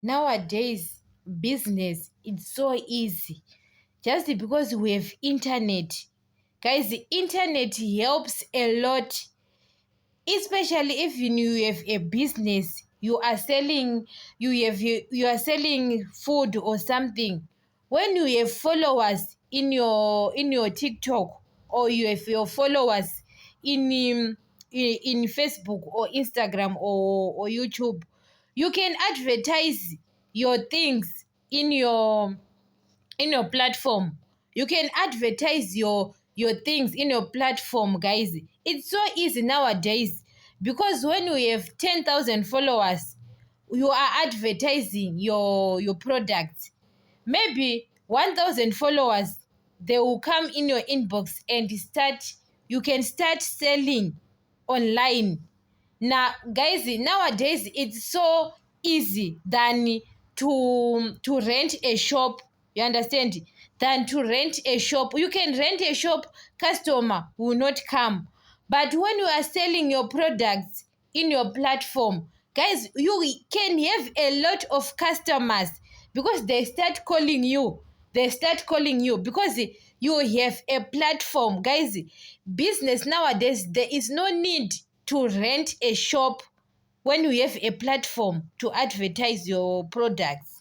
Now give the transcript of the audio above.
Nowadays, business it's so easy just because we have internet. Guys, the internet helps a lot, especially if you have a business, you are selling food or something. When you have followers in your TikTok, or you have your followers in Facebook or Instagram or YouTube, you can advertise your things in your platform. You can advertise your things in your platform, guys. It's so easy nowadays, because when you have 10,000 followers, you are advertising your product. Maybe 1,000 followers, they will come in your inbox and you can start selling online. Now, guys, nowadays it's so easy than to rent a shop. You understand? Than to rent a shop. You can rent a shop, customer will not come. But when you are selling your products in your platform, guys, you can have a lot of customers, because they start calling you. They start calling you because you have a platform. Guys, business nowadays, there is no need to rent a shop when you have a platform to advertise your products.